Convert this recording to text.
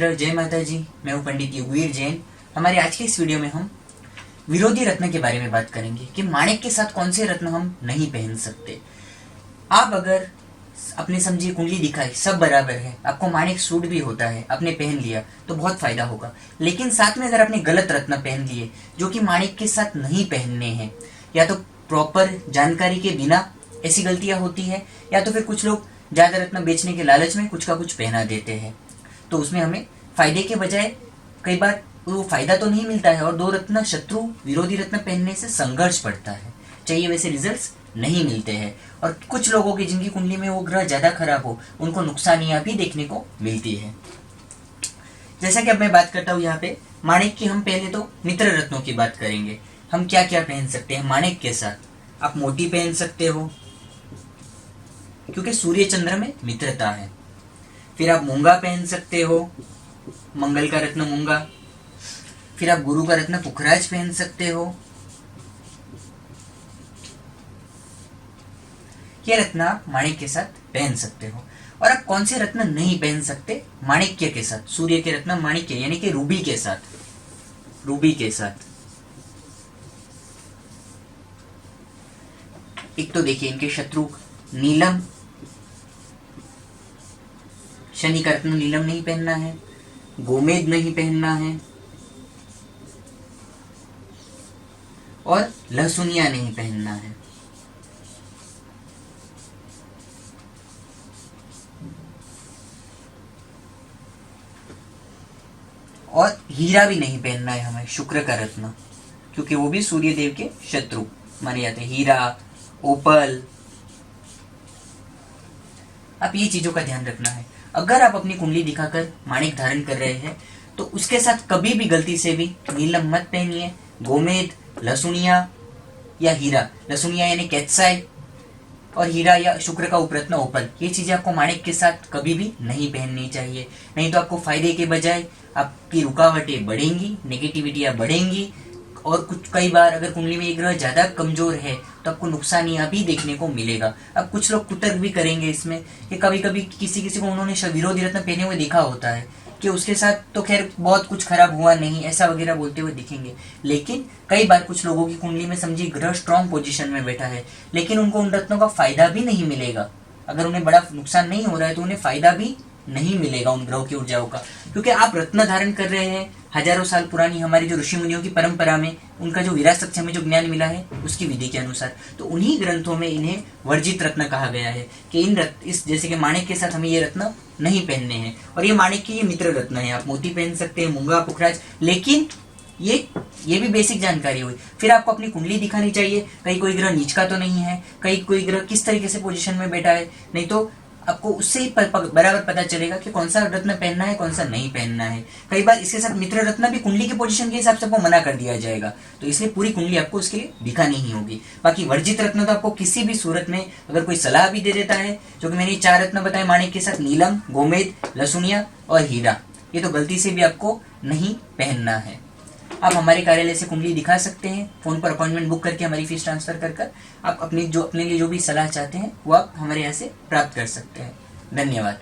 मित्र, जय माता जी। मैं हूं पंडित युगवीर जैन। हमारे आज के इस वीडियो में हम विरोधी रत्न के बारे में बात करेंगे कि माणिक के साथ कौन से रत्न हम नहीं पहन सकते। आप अगर अपने समझिए कुंडली दिखाई सब बराबर है, आपको माणिक सूट भी होता है, आपने पहन लिया तो बहुत फायदा होगा। लेकिन साथ में अगर आपने गलत रत्न पहन लिए जो कि माणिक के साथ नहीं पहनने हैं, या तो प्रॉपर जानकारी के बिना ऐसी गलतियां होती है, या तो फिर कुछ लोग ज्यादा रत्न बेचने के लालच में कुछ का कुछ पहना देते हैं, तो उसमें हमें फायदे के बजाय कई बार वो फायदा तो नहीं मिलता है और दो रत्न शत्रु विरोधी रत्न पहनने से संघर्ष पड़ता है, चाहिए वैसे रिजल्ट्स नहीं मिलते हैं। और कुछ लोगों की जिनकी कुंडली में वो ग्रह ज्यादा खराब हो, उनको नुकसानियां भी देखने को मिलती है। जैसा कि अब मैं बात करता हूँ यहाँ पे माणिक की, हम पहले तो मित्र रत्नों की बात करेंगे। हम क्या क्या पहन सकते हैं माणिक के साथ। आप मोती पहन सकते हो क्योंकि सूर्य चंद्र में मित्रता है। फिर आप मूंगा पहन सकते हो, मंगल का रत्न मूंगा। फिर आप गुरु का रत्न पुखराज पहन सकते हो। ये रत्न आप माणिक्य के साथ पहन सकते हो। और आप कौन से रत्न नहीं पहन सकते माणिक्य के साथ? सूर्य के रत्न माणिक्य यानी कि रूबी के साथ। रूबी के साथ एक तो देखिए इनके शत्रु नीलम, शनि का रत्न नीलम नहीं पहनना है, गोमेद नहीं पहनना है, और लहसुनिया नहीं पहनना है। और हीरा भी नहीं पहनना है हमें, शुक्र का रत्न, क्योंकि वो भी सूर्य देव के शत्रु माने जाते हैं। हीरा, ओपल, आप ये चीजों का ध्यान रखना है। अगर आप अपनी कुंडली दिखाकर माणिक धारण कर रहे हैं तो उसके साथ कभी भी गलती से भी नीलम मत पहनिए। गोमेद, लहसुनिया या हीरा, लहसुनिया यानी कैत्साई, और हीरा या शुक्र का उपरत्न ओपल, ये चीजें आपको माणिक के साथ कभी भी नहीं पहननी चाहिए। नहीं तो आपको फायदे के बजाय आपकी रुकावटें बढ़ेंगी, नेगेटिविटियां बढ़ेंगी। और कुछ कई बार अगर कुंडली में एक ग्रह ज्यादा कमजोर है तो आपको नुकसानियां भी देखने को मिलेगा। अब कुछ लोग कुतर्क भी करेंगे इसमें कि कभी कभी किसी किसी को उन्होंने विरोधी रत्न पहने हुए देखा होता है कि उसके साथ तो खैर बहुत कुछ खराब हुआ नहीं, ऐसा वगैरह बोलते हुए दिखेंगे। लेकिन कई बार कुछ लोगों की कुंडली में समझिए ग्रह स्ट्रॉन्ग पोजीशन में बैठा है, लेकिन उनको उन रत्नों का फायदा भी नहीं मिलेगा। अगर उन्हें बड़ा नुकसान नहीं हो रहा है तो उन्हें फायदा भी नहीं मिलेगा उन ग्रहों की ऊर्जाओं का, क्योंकि आप रत्न धारण कर रहे हैं। हजारों साल पुरानी हमारी जो ऋषि मुनियों की परंपरा में उनका जो विरासत से हमें जो ज्ञान मिला है उसकी विधि के अनुसार, तो उन्हीं ग्रंथों में इन्हें वर्जित रत्न कहा गया है कि इन रत्न, इस जैसे कि माणिक के साथ हमें ये रत्न नहीं पहनने हैं। और ये माणिक की ये मित्र रत्न है। आप मोती पहन सकते हैं, मूंगा, पुखराज, लेकिन ये भी बेसिक जानकारी हुई। फिर आपको अपनी कुंडली दिखानी चाहिए, कहीं कोई ग्रह नीच का तो नहीं है, कहीं कोई ग्रह किस तरीके से पोजीशन में बैठा है, नहीं तो आपको उससे ही बराबर पता चलेगा कि कौन सा रत्न पहनना है, कौन सा नहीं पहनना है। कई बार इसके साथ मित्र रत्न भी कुंडली के पोजीशन के हिसाब से आपको मना कर दिया जाएगा, तो इसलिए पूरी कुंडली आपको उसके लिए दिखानी ही होगी। बाकी वर्जित रत्न तो आपको किसी भी सूरत में अगर कोई सलाह भी दे देता है, जो कि मैंने 4 रत्न बताए माणिक के साथ, नीलम, गोमेद, लहसुनिया और हीरा, ये तो गलती से भी आपको नहीं पहनना है। आप हमारे कार्यालय से कुंडली दिखा सकते हैं, फोन पर अपॉइंटमेंट बुक करके हमारी फीस ट्रांसफर कर आप अपने लिए जो भी सलाह चाहते हैं वो आप हमारे यहाँ से प्राप्त कर सकते हैं। धन्यवाद।